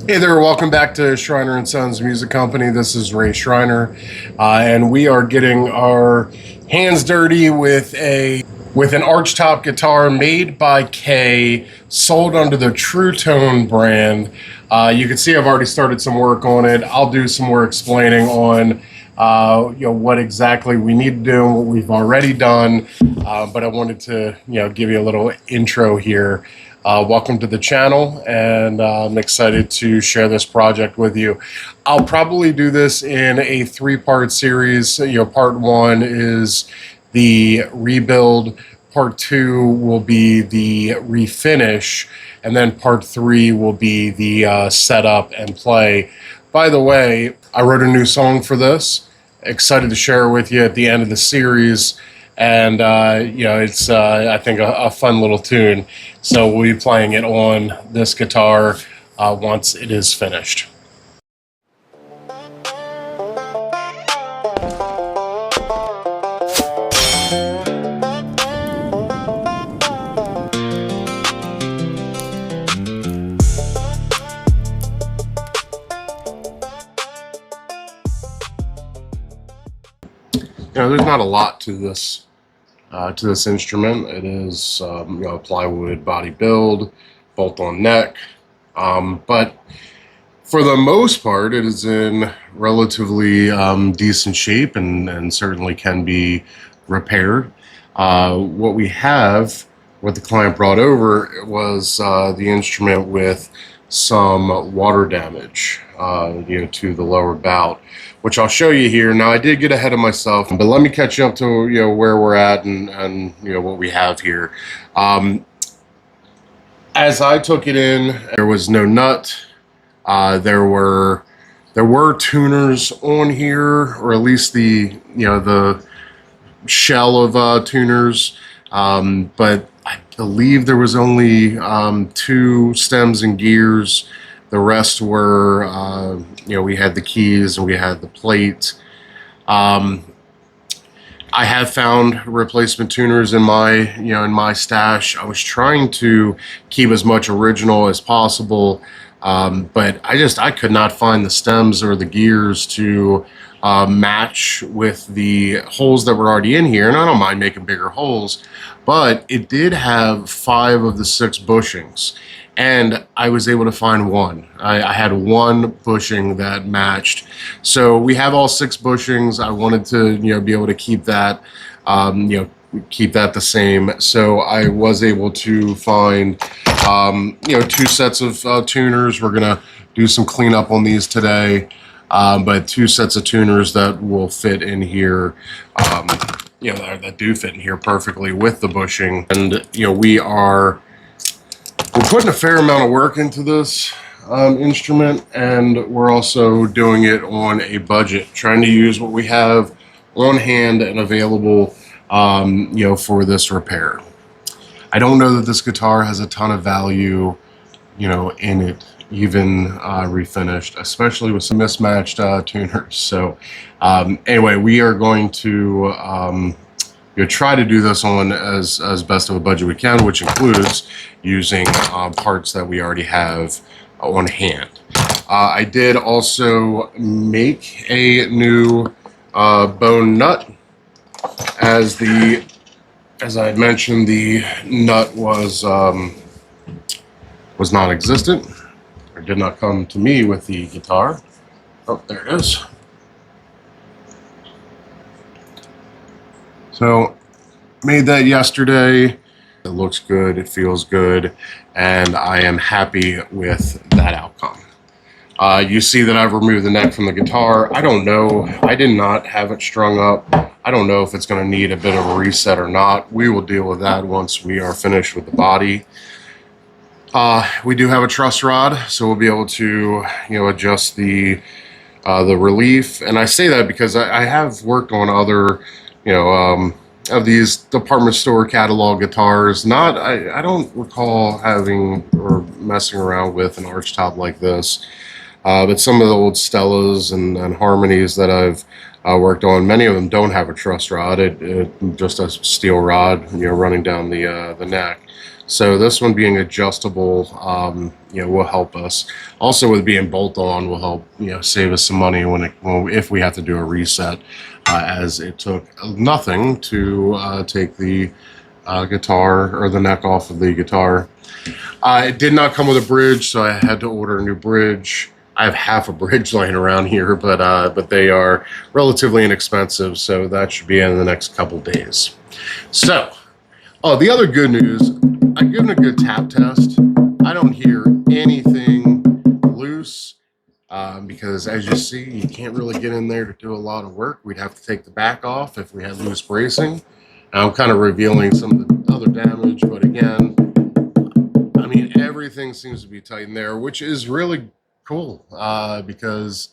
Hey there, welcome back to Schreiner and Sons Music Company. This is Ray Schreiner, and we are getting our hands dirty with an archtop guitar made by Kay, sold under the True Tone brand. You can see I've already started some work on it. I'll do some more explaining on what exactly we need to do and what we've already done. But I wanted to give you a little intro here. Welcome to the channel, and I'm excited to share this project with you. I'll probably do this in a three-part series. Part one is the rebuild, part two will be the refinish, and then part three will be the setup and play. By the way, I wrote a new song for this. Excited to share it with you at the end of the series. And it's I think a fun little tune. So we'll be playing it on this guitar once it is finished. There's not a lot to this instrument. It is a plywood body build, bolt-on neck, but for the most part it is in relatively decent shape and certainly can be repaired. What the client brought over was the instrument with some water damage to the lower bout, which I'll show you here. Now, I did get ahead of myself, but let me catch you up to where we're at and what we have here. As I took it in, there was no nut. There were tuners on here, or at least the shell of tuners, but I believe there was only two stems and gears. The rest were, we had the keys and we had the plate. I have found replacement tuners in my stash. I was trying to keep as much original as possible, but I could not find the stems or the gears to match with the holes that were already in here. And I don't mind making bigger holes, but it did have 5 of the 6 bushings. And I was able to find one. I had one bushing that matched. So we have all 6 bushings. I wanted to, be able to keep that, keep that the same. So I was able to find, 2 sets of tuners. We're gonna do some cleanup on these today, but 2 sets of tuners that will fit in here. That do fit in here perfectly with the bushing. And we're putting a fair amount of work into this instrument, and we're also doing it on a budget, trying to use what we have on hand and available, for this repair. I don't know that this guitar has a ton of value, in it, even refinished, especially with some mismatched tuners. So anyway, we are going to try to do this on as best of a budget we can, which includes using parts that we already have on hand. I did also make a new bone nut. As I had mentioned, the nut was non-existent, or did not come to me with the guitar. Oh, there it is. So, made that yesterday. It looks good, it feels good, and I am happy with that outcome. You see that I've removed the neck from the guitar. I don't know, I did not have it strung up. I don't know if it's going to need a bit of a reset or not. We will deal with that once we are finished with the body. We do have a truss rod, so we'll be able to adjust the relief. And I say that because I have worked on other of these department store catalog guitars. I don't recall having or messing around with an archtop like this, but some of the old Stellas and Harmonies that I've worked on, many of them don't have a truss rod. It just a steel rod, running down the neck. So this one being adjustable, will help us. Also, with being bolt-on, will help save us some money if we have to do a reset, as it took nothing to take the guitar or the neck off of the guitar. It did not come with a bridge, so I had to order a new bridge. I have half a bridge laying around here, but they are relatively inexpensive, so that should be in the next couple days. So, the other good news, I've given a good tap test. I don't hear anything loose, because as you see, you can't really get in there to do a lot of work. We'd have to take the back off if we had loose bracing. I'm kind of revealing some of the other damage, but again, I mean, everything seems to be tight in there, which is really cool, because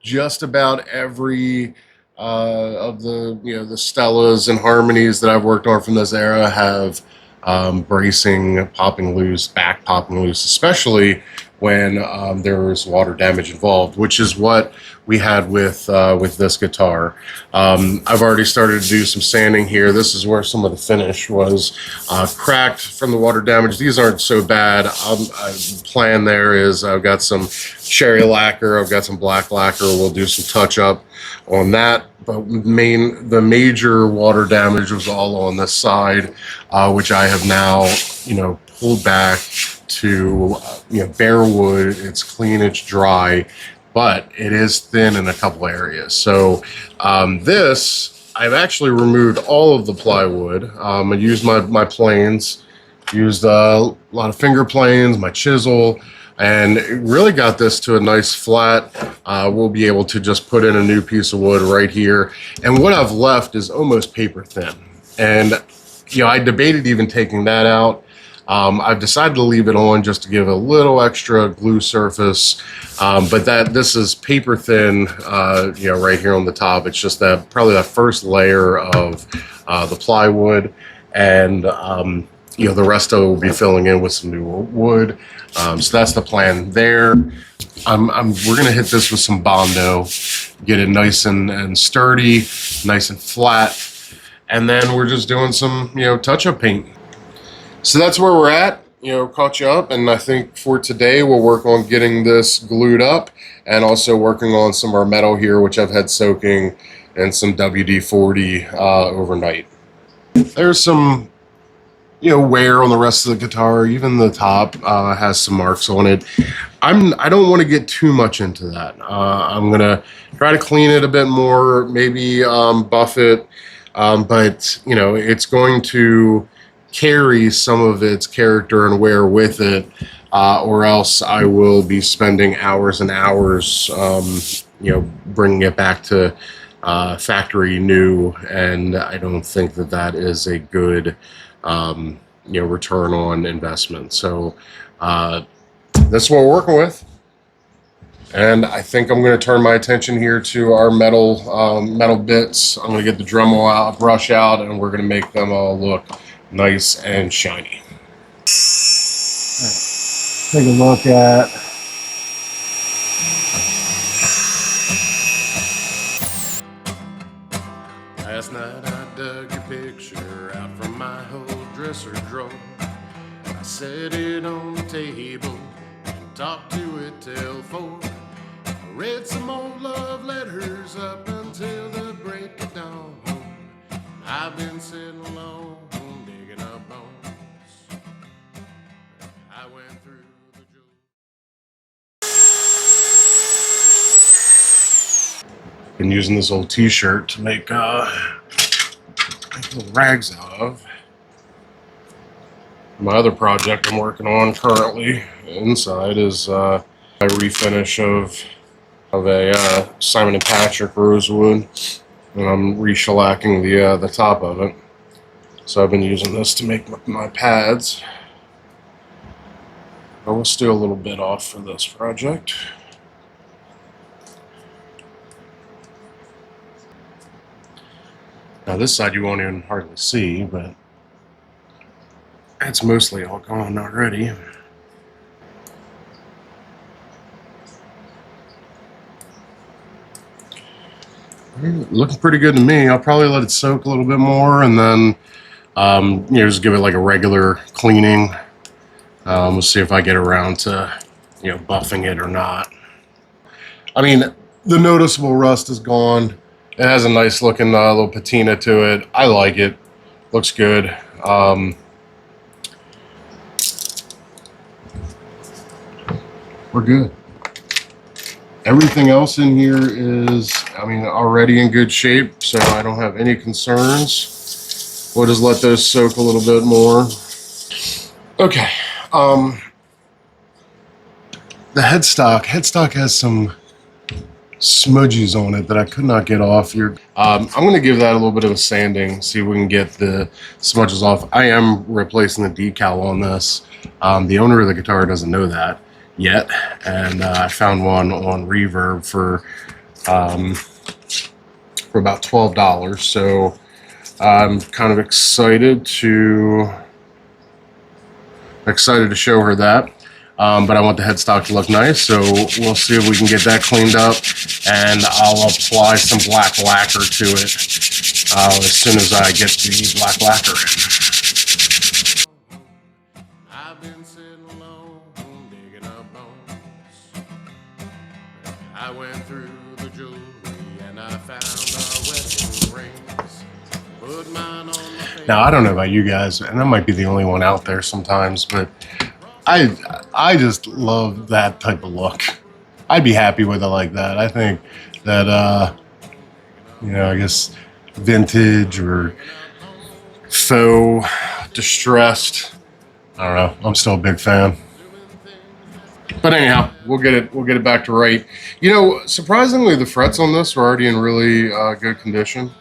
just about every of the Stellas and Harmonies that I've worked on from this era have bracing popping loose, back popping loose, especially when there's water damage involved, which is what we had with this guitar. I've already started to do some sanding here. This is where some of the finish was cracked from the water damage. These aren't so bad. Plan there is I've got some cherry lacquer, I've got some black lacquer. We'll do some touch up on that. But the major water damage was all on this side, which I have now pulled back to bare wood. It's clean, it's dry, but it is thin in a couple areas. So this, I've actually removed all of the plywood. I used my planes, used a lot of finger planes, my chisel, and it really got this to a nice flat. We'll be able to just put in a new piece of wood right here. And what I've left is almost paper thin. And I debated even taking that out. I've decided to leave it on just to give a little extra glue surface, but this is paper thin, right here on the top. It's just probably that first layer of the plywood, and the rest of it will be filling in with some new wood. So that's the plan there. We're gonna hit this with some Bondo, get it nice and sturdy, nice and flat, and then we're just doing some touch-up paint. So that's where we're at, caught you up, and I think for today we'll work on getting this glued up and also working on some of our metal here, which I've had soaking, and some WD-40 overnight. There's some wear on the rest of the guitar. Even the top has some marks on it. I don't want to get too much into that. I'm gonna try to clean it a bit more, maybe buff it, but it's going to carry some of its character and wear with it, or else I will be spending hours and hours, bringing it back to factory new, and I don't think that is a good return on investment. So that's what we're working with, and I think I'm going to turn my attention here to our metal bits. I'm going to get the Dremel brush out, and we're going to make them all look nice and shiny. Take a look at last night. I dug your picture out from my whole dresser drawer. I set it on the table and talked to it till 4. I read some old love letters up until the break of dawn. I've been sitting alone digging up bones. I went through the been using this old t-shirt to make little rags out of. My other project I'm working on currently inside is a refinish of a Simon & Patrick rosewood, and I'm re-shellacking the top of it. So I've been using this to make my pads. I will steal a little bit off for this project. Now this side you won't even hardly see, but it's mostly all gone already. Looking pretty good to me. I'll probably let it soak a little bit more and then Just give it like a regular cleaning. We'll see if I get around to, buffing it or not. I mean, the noticeable rust is gone. It has a nice looking little patina to it. I like it. Looks good. We're good. Everything else in here is, already in good shape, so I don't have any concerns. We'll just let those soak a little bit more. Okay. The headstock has some smudges on it that I could not get off here. I'm going to give that a little bit of a sanding, see if we can get the smudges off. I am replacing the decal on this. The owner of the guitar doesn't know that yet, and I found one on Reverb for about $12. So I'm kind of excited to show her that. But I want the headstock to look nice, so we'll see if we can get that cleaned up, and I'll apply some black lacquer to it as soon as I get the black lacquer in. I've been sitting alone, digging up bones. I went through the jewelry and I found our wedding rings. Put mine on my face. Now, I don't know about you guys, and I might be the only one out there sometimes, but I just love that type of look. I'd be happy with it like that. I think that I guess vintage or faux distressed. I don't know. I'm still a big fan. But anyhow, we'll get it back to right. Surprisingly, the frets on this are already in really good condition.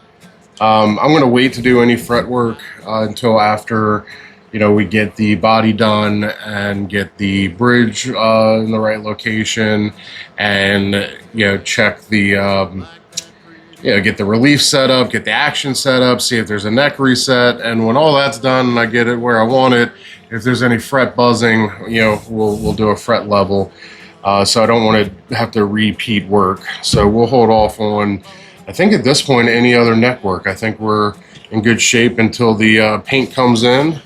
I'm going to wait to do any fret work until after we get the body done and get the bridge in the right location, and check the get the relief set up, get the action set up, see if there's a neck reset, and when all that's done and I get it where I want it, if there's any fret buzzing, we'll do a fret level. So I don't want to have to repeat work. So we'll hold off on, I think at this point, any other neck work. I think we're in good shape until the paint comes in.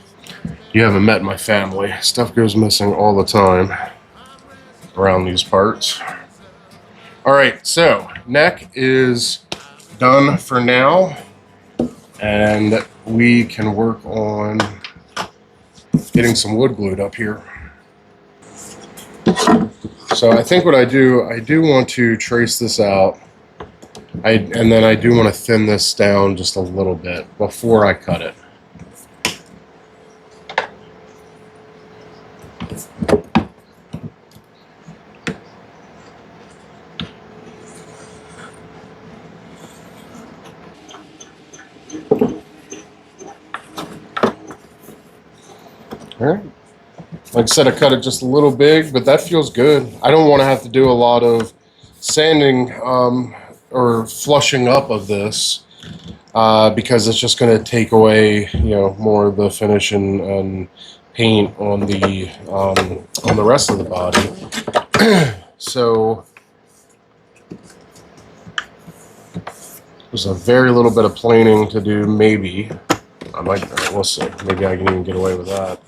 You haven't met my family. Stuff goes missing all the time around these parts. All right, so neck is done for now, and we can work on getting some wood glued up here. So I think what I do want to trace this out, and then I do want to thin this down just a little bit before I cut it. All right. Like I said, I cut it just a little big, but that feels good. I don't want to have to do a lot of sanding or flushing up of this because it's just going to take away, more of the finish and paint on the rest of the body. So there's a very little bit of planing to do, maybe. We'll see. Maybe I can even get away with that.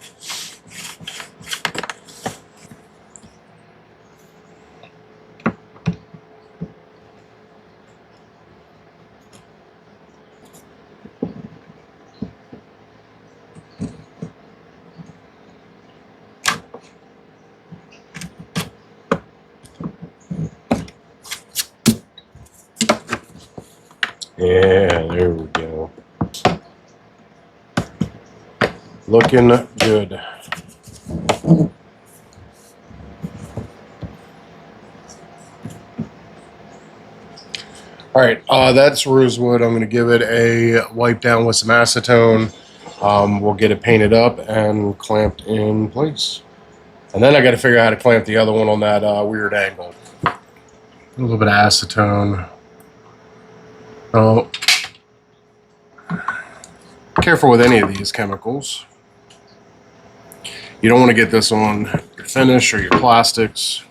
Yeah, there we go. Looking good. All right, that's rosewood. I'm going to give it a wipe down with some acetone. We'll get it painted up and clamped in place. And then I got to figure out how to clamp the other one on that weird angle. A little bit of acetone. Oh, careful with any of these chemicals. You don't want to get this on your finish or your plastics,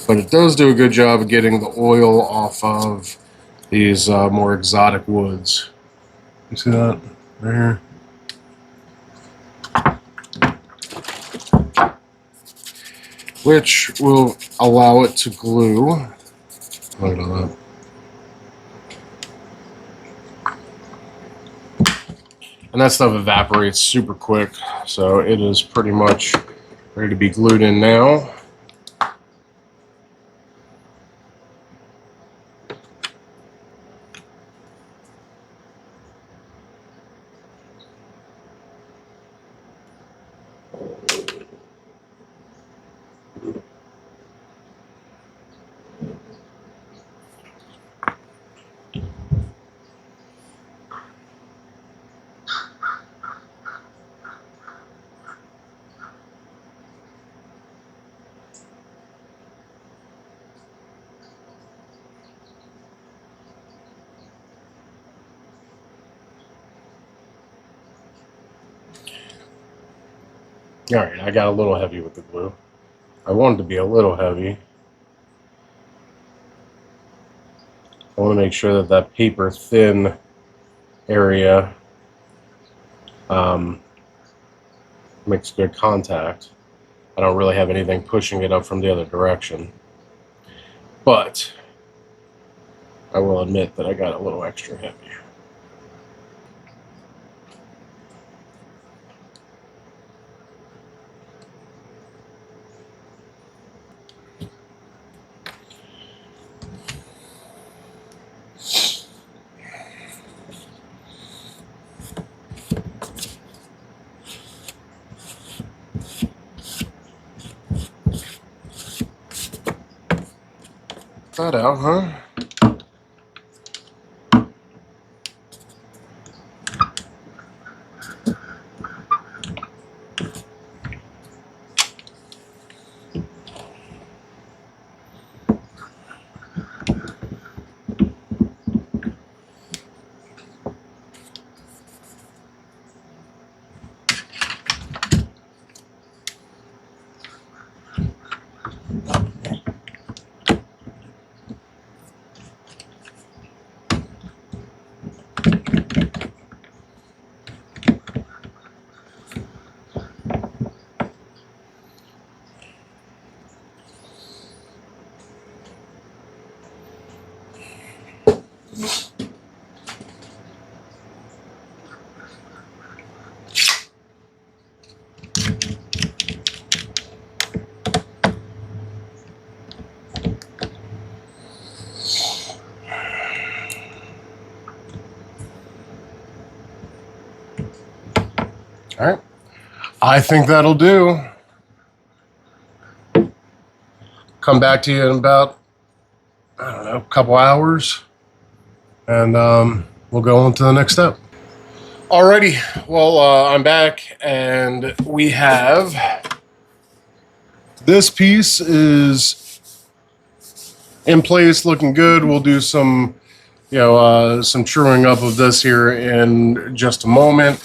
but it does do a good job of getting the oil off of these more exotic woods. You see that? there. Which will allow it to glue. Look at that. And that stuff evaporates super quick, so it is pretty much ready to be glued in now. Alright, I got a little heavy with the glue. I wanted to be a little heavy. I want to make sure that that paper thin area makes good contact. I don't really have anything pushing it up from the other direction. But I will admit that I got a little extra heavy. That out, huh? All right. I think that'll do. Come back to you in about, I don't know, a couple hours, and we'll go on to the next step. Alrighty, well, I'm back, and we have, this piece is in place, looking good. We'll do some, some truing up of this here in just a moment.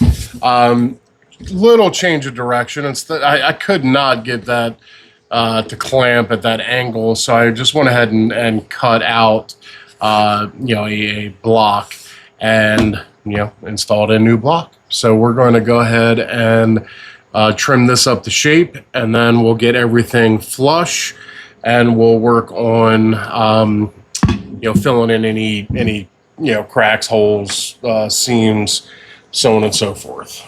Little change of direction. I could not get that to clamp at that angle, so I just went ahead and cut out, a block and, installed a new block. So we're going to go ahead and trim this up to shape, and then we'll get everything flush, and we'll work on, filling in any cracks, holes, seams, so on and so forth.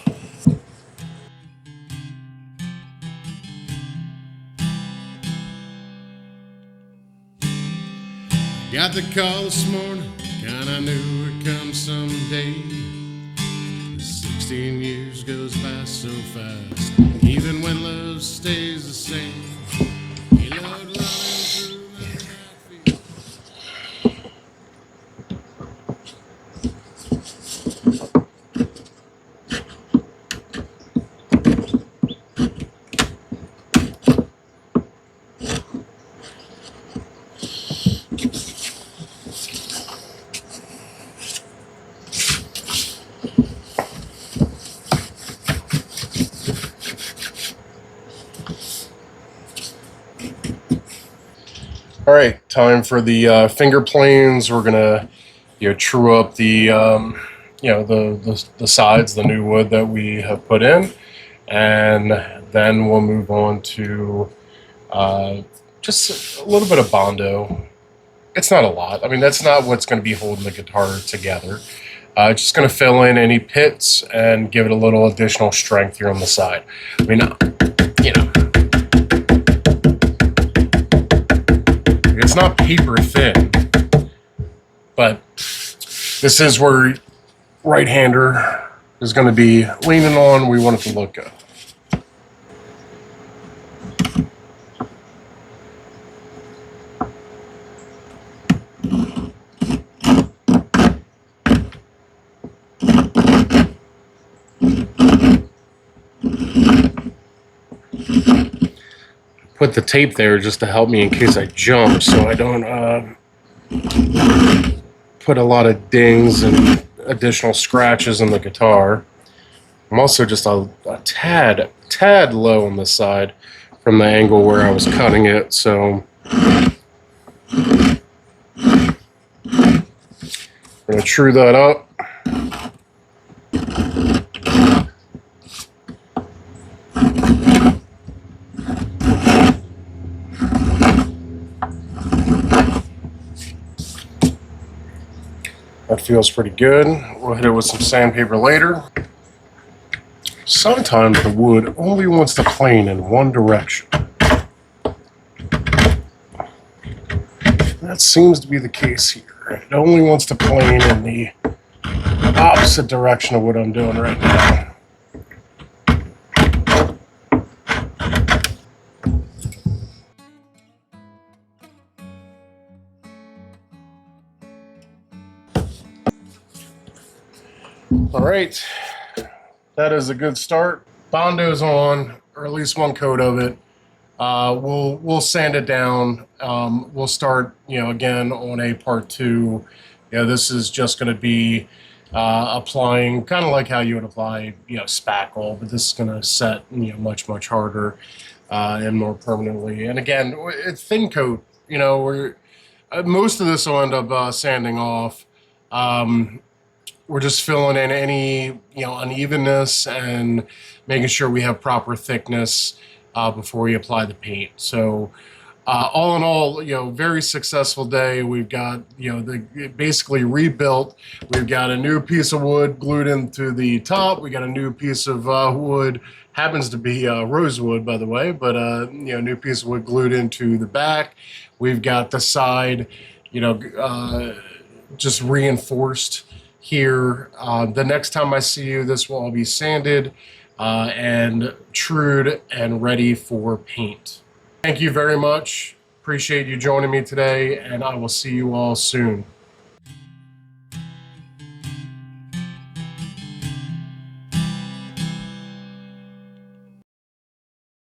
Got the call this morning, kinda knew it'd come someday. 16 years goes by so fast, even when love stays the same. He loved running through my outfield. All right, time for the finger planes. We're gonna, true up the the sides, the new wood that we have put in, and then we'll move on to just a little bit of Bondo. It's not a lot. I mean, that's not what's going to be holding the guitar together. Just going to fill in any pits and give it a little additional strength here on the side. I mean, it's not paper thin, but this is where right-hander is going to be leaning on. We want it to look good. Put the tape there just to help me in case I jump, so I don't put a lot of dings and additional scratches in the guitar. I'm also just a tad low on the side from the angle where I was cutting it, so I'm going to true that up. That feels pretty good. We'll hit it with some sandpaper later. Sometimes the wood only wants to plane in one direction. That seems to be the case here. It only wants to plane in the opposite direction of what I'm doing right now. All right, that is a good start. Bondo's on, or at least one coat of it. We'll sand it down. We'll start, again on a part 2. This is just going to be applying kind of like how you would apply, spackle, but this is going to set, much harder and more permanently. And again, it's thin coat. Most of this will end up sanding off. We're just filling in any unevenness and making sure we have proper thickness before we apply the paint. So all in all, very successful day. We've got basically rebuilt. We've got a new piece of wood glued into the top. We got a new piece of wood, happens to be rosewood, by the way, but new piece of wood glued into the back. We've got the side, just reinforced here. The next time I see you, this will all be sanded and trued and ready for paint. Thank you very much. Appreciate you joining me today, and I will see you all soon.